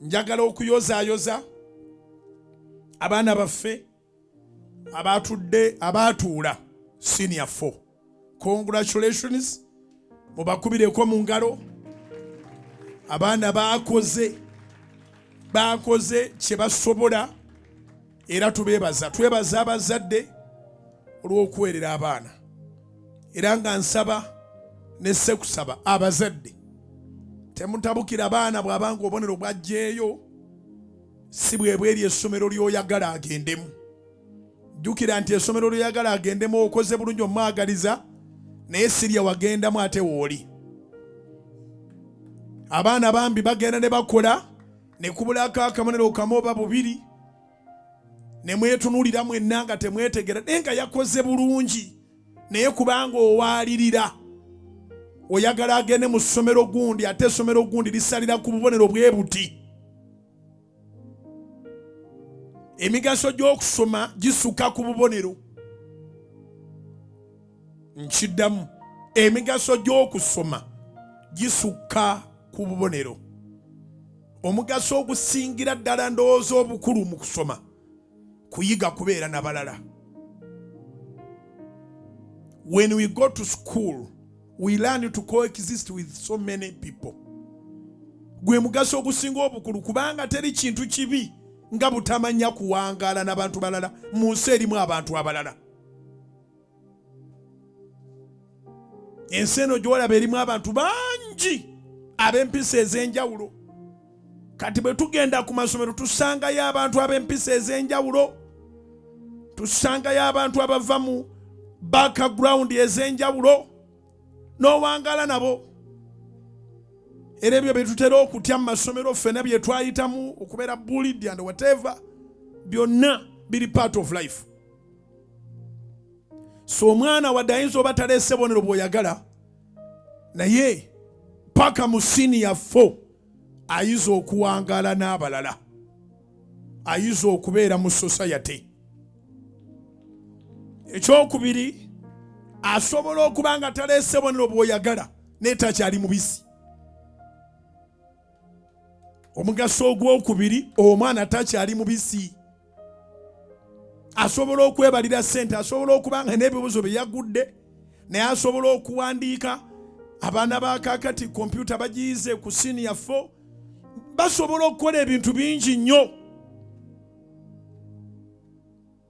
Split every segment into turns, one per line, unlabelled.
njagala okuyozaayoza abaana baffe abaatuula senior 4. Congratulations, mubakubireko mu ngalo. Abaana bakoze kye basobola era twebaza abazadde olw'okuweerera abaana. Era nga nsaba ne sekusaba abazadde temutabukira abaana bw'abanga obubonero bwajjeeyo si bwebweri essomero ly'oyagala agendemu. Jjukira nti essomero ly'oyagala agendemu okoze bulungi omwagaliza naye sirya wagendamu ate wooli. Abaana bambi bagenda ne bakola ne kubulako akabonero kamu oba bubiri ne mwetunuulira mwenna nga temwetegera naye nga yakoze bulungi naye kubanga owaalirira oyagala agende mu ssomero gundi ate essomero gundi lisalira ku bubonero bwe buti. Emigaso gy'okusoma gisuka ku bubonero. Nkiddamu, emigaso gy'okusoma gisuka ku bubonero. Omugaso ogusingira ddala ndowooza obukulu mu kusoma kuyiga kubeera n'abalala. When we go to school, we learn to coexist with so many people. Gwe mugaso ogusinga obukulu kubanga teri kintu kibi nga butamanya kuwangaala n'abantu balala mu nsi erimu abantu abalala. Ensi eno gy'olaba erimu abantu bangi ab'empisa ez'enjawulo. Kati bwe tugenda ku masomero tusangayo abantu ab'empisa ez'enjawulo, tusangayo abantu abava mu background ez'enjawulo n'owangaala nabo. Era ebyo bye tutera okutya mu masomero ffenna bye twayitamu okubeera bullied and whatever, byonna biri part of life. So omwana wadde ayinza oba taleese bonero bw'oyagala naye paka mu senior 4 ayinza okuwangaala n'abalala, ayinza okubeera mu society. Ekyokubiri, asobola okuba nga taleese bonero bw'oyagala naye takyali mubisi. Omugaso ogwokubiri, omwana takyali mubisi. Asobola okwebalira ssente, asobola okuba nga n'ebibuzo bye yagudde naye asobola okuwandiika. Abaana ba kaakati kompyuta bagiyize ku senior 4 basobola okukola ebintu bingi nnyo.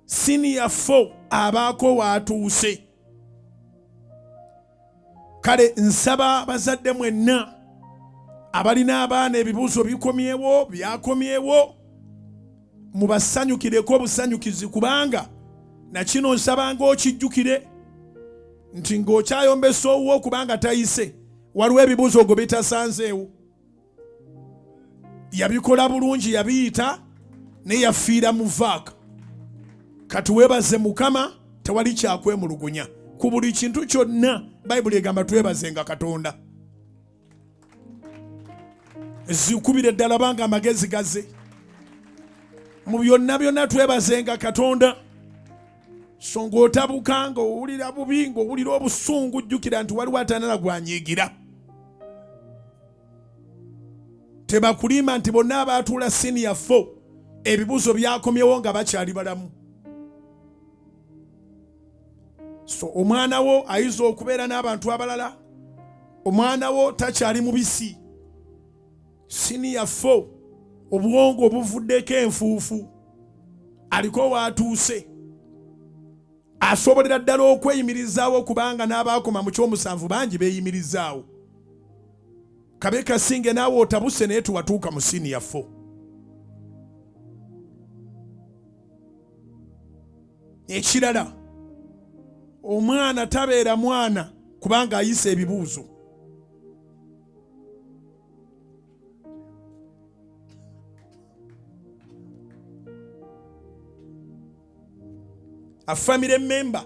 Senior 4 abaako waatuuse. Kale nsaba bazadde mwenna abalina abaana ebibuuzo bikomyewo byakomyewo mubasanyukireko obusanyukizi kubanga nakino nsabanga okijjukire nti ng'okyayombesa owuwo okubanga tayise waliwo ebibuuzo ogwo bitasanzeewo. Yabikola bulungi yabiyita naye yafiira mu vaaka. Kati weebaze Mukama, tewali kyakwemulugunya. Ku buli kintu kyonna Bayibuli egamba twebazenga Katonda. Zikubire ddala banga amagezi gaze. Mu byonna byonna twebazenga Katonda. So ng'otabuka ng'owulira bubi ng'owulira obusungu jjukira nti waliwo atanala gwanyiigira. Tebakulima nti bonna abaatuula senior 4 ebibuuzo byakomyewo nga bakyali balamu. So omwana wo ayinza okubeera n'abantu abalala, omwana wo takyali mubisi. Senior 4 obwongo obuvuddeko enfuufu, aliko waatuuse. Asobolera ddala okweyimirizaawo kubanga n'abaakoma mu ky'omusanvu bangi beeyimirizaawo. Kabe kasinge naawe otabuse naye tuwatuuka mu senior 4. Ekirala, omwana tabeera mwana kubanga ayise ebibuuzo. A family member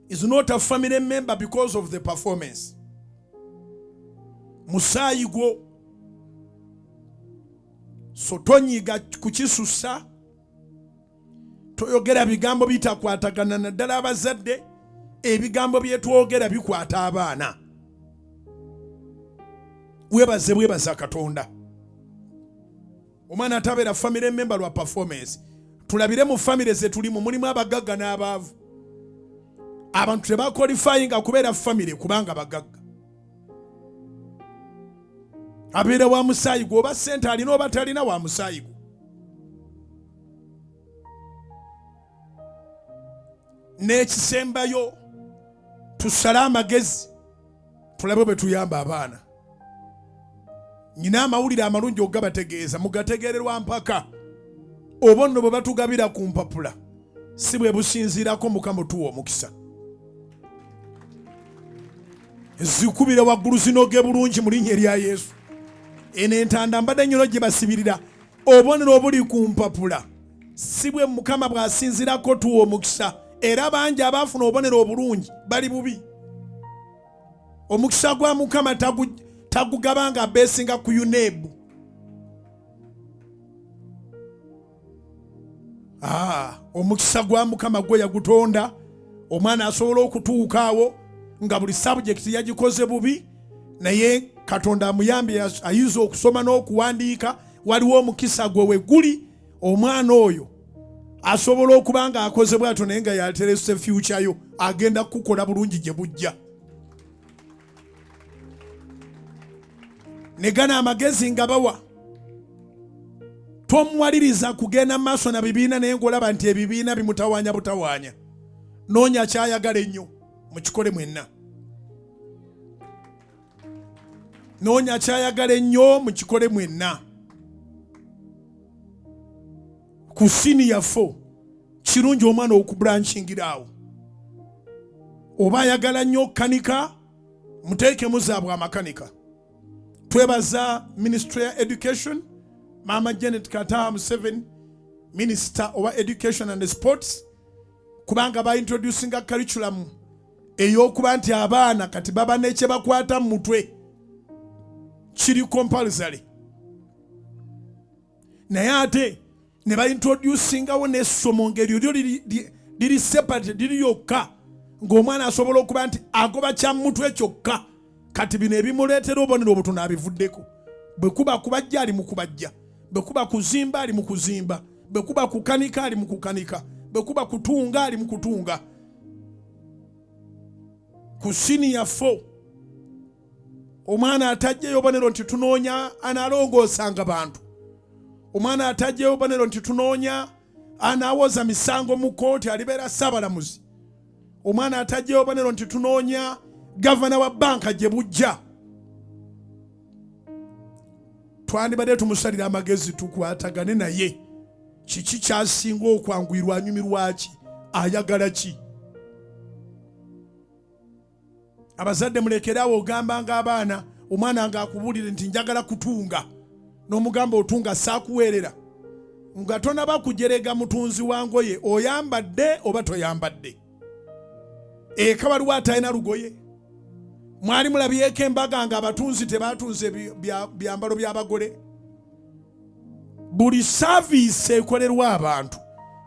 is not a family member because of the performance. Musaayi gwo. So tonyiga kukisusa, toyogera bigambo bitakwatagana naddala abazadde, ebigambo bye twogera bikwata abaana. Weebaze Katonda. omwana atabeera family member lwa performance. Tulabire mu family ze tulimu mulimu abagagga n'abaavu. Abantu tebakwalifyinga kubeera family kubanga bagagga. Abeera wa musaayigo oba ssente alina oba talina wa musaayigo. N'ekisembayo tusale amagezi tulabe bwe tuyamba abaana. Nyina amawulire amalungi okugabategeeza mugategererwa mpaka oba nno bwe batugabira ku mpapula si bwe businziirako Mukama tuwa omukisa. Zikubire waggulu zinoge bulungi mu linnya erya Yesu. Eno entanda mbadde nnyo gye basibirira obubonero obuli ku mpapula si bwe Mukama bw'asinziirako tuwa omukisa. Era bangi abaafuna obubonero obulungi bali bubi. Omukisa gwa Mukama tagugaba nga beesinga ku UNEB. Omukisa gwa Mukama gwe yagutonda omwana asobola okutuuka awo nga buli subject yagikoze bubi naye Katonda amuyambye ayiza okusoma n'okuwandiika. Waliwo omukisa gwe weguli omwana oyo asobola okuba nga akoze bw'atyo naye nga yaterese future yo agenda kukola bulungi gye bujja. Ne gana amagezi nga bawa tomuwaliriza kugenda mu maaso na bibiina naye ng'olaba nti ebibiina bimutawaanya butawaanya. Noonya kyayagala ennyo mukikole mwenna. Noonya kyayagala ennyo mukikole mwenna. Ku senior 4 kirungi omwana okuburanchingira awo. Oba ayagala nnyo kanika muteekemu zaabwe amakanika. Twebaza Ministry of Education Mama Janet Kataha Museveni, Minister of Education and Sports, kubanga ba introducinga curriculum ey'okuba nti abaana kati baba n'ekye bakwata mu mutwe kiri compulsory. Naye ate ne ba introducingawo n'essomo ng'eryo lyo liri separate liri yokka ng'omwana asobola okuba nti agoba kya mutwe kyokka. Kati bino ebimuleetera obubonero obutono abivuddeko. Bwe kuba kubajja ali mu kubajja, bwe kuba kuzimba ali mu kuzimba, bwe kuba kukanika ali mu kukanika, bwe kuba kutunga ali mu kutunga. Ku senior 4 omwana atajjayo obubonero nti tunoonya analongoosanga bantu. Omwana atajjayo obubonero nti tunoonya anaawoza misango mu kooti alibeera ssaabalamuzi. Omwana atajjayo obubonero nti tunoonya gavana wa banka gye bujja. Twandibadde tumusalira amagezi tukwatagane naye. Kiki kyasinga okwanguyirwa anyumirwa ki? Ayagala ki? Abazadde mulekerawo ogamba nga abaana omwana nga akubulire nti njagala kutunga n'omugamba otunga saakuweerera nga tonaba kujerega mutunzi wangoye oyambadde oba toyambadde. Eka waliwo atalina lugoye. Mwali mulabyeko embaga nga abatunzi tebatunze byambalo by'abagole. Buli service ekolerwa abantu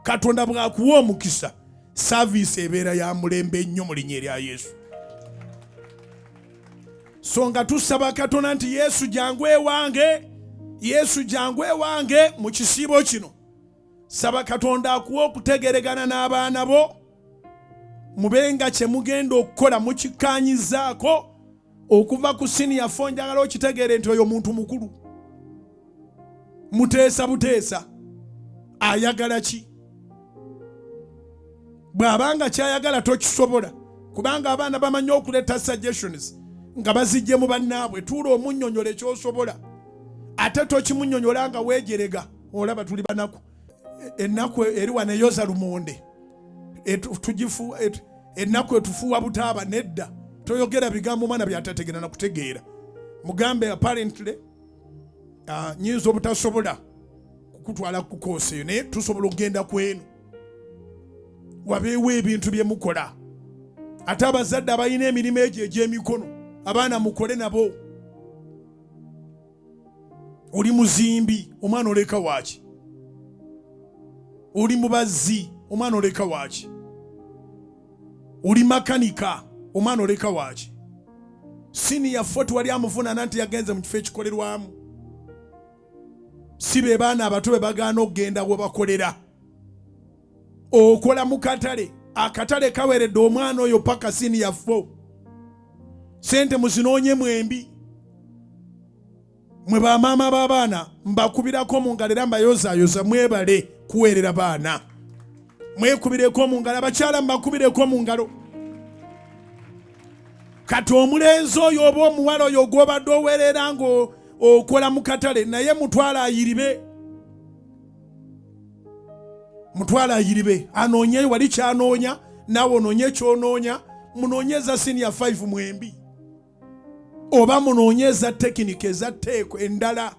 Katonda bw'akuwa omukisa service ebeera ya mulembe nnyo mu linnya erya Yesu. So nga tusaba Katonda nti Yesu jangu ewange, Yesu jangu ewange mu kisiibo kino. Saba Katonda akuwa okutegeregana n'abaana bo mubenga kye mugenda okukola mukikaanyizaako okuva ku senior 4 njagala okitegeere nti oyo muntu mukulu. Muteesa buteesa ayagala ki? Bw'abanga kyayagala tokisobola kubanga abaana bamanyi okuleeta suggestions nga bazijje mu bannaabwe. Tuula omunnyonnyola ekyosobola ate tokimunnyonnyola nga weejerega. Olaba tuli banaku ennaku eri wano eyoza lumonde ennaku etufuuwa butaaba nedda. Toyogera bigambo mwana byatategeera na kutegeera. Mugambe apparently nyinza obutasobola kukutwala ku koosi eyo naye tusobola okugenda ku eno. Wabeewo ebintu bye mukola. Ate abazadde abalina emirimu egyo egy'emikono abaana mukole nabo. Oli muzimbi omwana oleka waaki? Oli mubazzi omwana oleka waaki? Oli makanika omwana oleka waaki? Senior 4 wali amuvunaana nti yagenze mu kifo ekikolerwamu. sibe baana abato be bagaana okugenda we bakolera. Okola mu katale, akatale kaweredde omwana oyo paka senior 4. Sente muzinoonye mwembi. Mwe bamaama b'abaana mbakubirako mu ngalo era mbayozaayoza mwebale kuweerera baana. Mwekubireko mu ngalo, abakyala mbakubireko mu ngalo. Kati omulenzi oyo oba omuwala oyo gw'obadde oweerera ng'okola mu katale naye mutwala ayiribe. Mutwala ayiribe anoonye wali kyanoonya naawe onoonye kyonoonya. Munoonyeza senior 5 mwembi oba munoonyeza tekinike eza tteeko endala.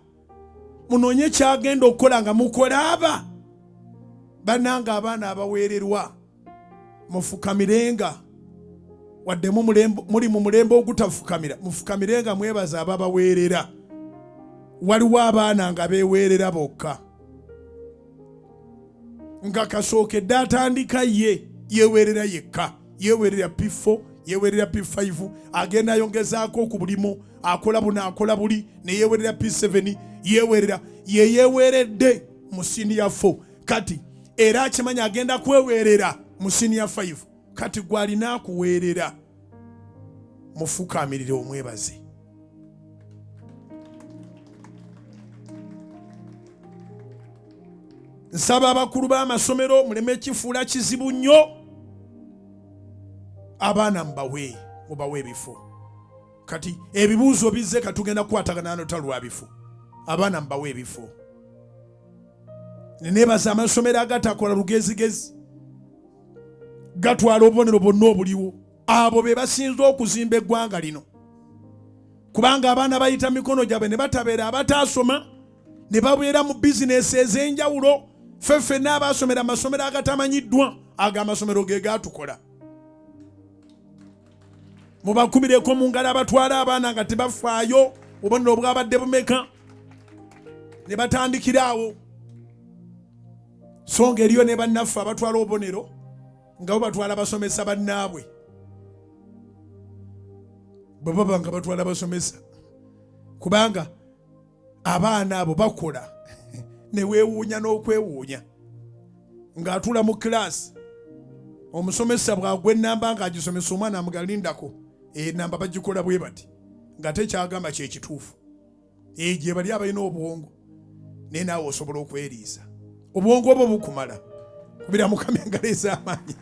Munoonye kyagenda okukola nga mukola aba bannanga abaana abaweererwa. Mufukamirenga wadde muli mu mulembe ogutafukamira, mufukamirenga mwebaza ababaweerera. Waliwo abaana nga beeweerera bokka. Nga kasookedde atandika ye yeweerera yekka, yeweerera P4, yeweerera P5, agenda ayongezaako ku bulimu, akola buno akola buli, ne yeweerera P7, yeweeredde mu senior 4. Kati era akimanya agenda kweweerera mu senior 5. Kati gwalina akuweerera. Mufukamirire omwebaze. Nsaba abakulu b'amasomero muleme kifuula kizibu nnyo. Abaana mubawe ebifo. Kati ebibuuzo bizze katugenda kukwatagana n'otalwa bifo. Abaana mubawe ebifo. Nenebaza amasomero agatakola lugezigezi, gatwala obubonero bonna obuliwo. Abo be basinze okuzimba eggwanga lino. Kubanga abaana bayita mikono gyabwe ne batabeera abataasoma, ne babeera mu bizinesi ez'enjawulo. Ffeffe n'abaasomera amasomero agatamanyiddwa, ago amasomero ge gatukola. Mubakubireko mu ngalo abatwala abaana nga tebafaayo obubonero bwabadde bumeka, ne batandikira awo. So ng'eriyo ne bannaffe abatwala obubonero nga bo batwala basomesa bannaabwe. Bwe baba nga batwala basomesa, kubanga abaana abo bakola ne weewuunya n'okwewuunya. Ng'atula mu kilaasi, omusomesa bw'agwa ennamba ng'agisomesa omwana amugalindako, ennamba bagikola bwe bati nga tekyagamba kye kituufu. Gye bali abalina obwongo, naye naawe osobola okweriisa. Obwongo obwo bukumala kubira Mukama engalo ez'amaanyi.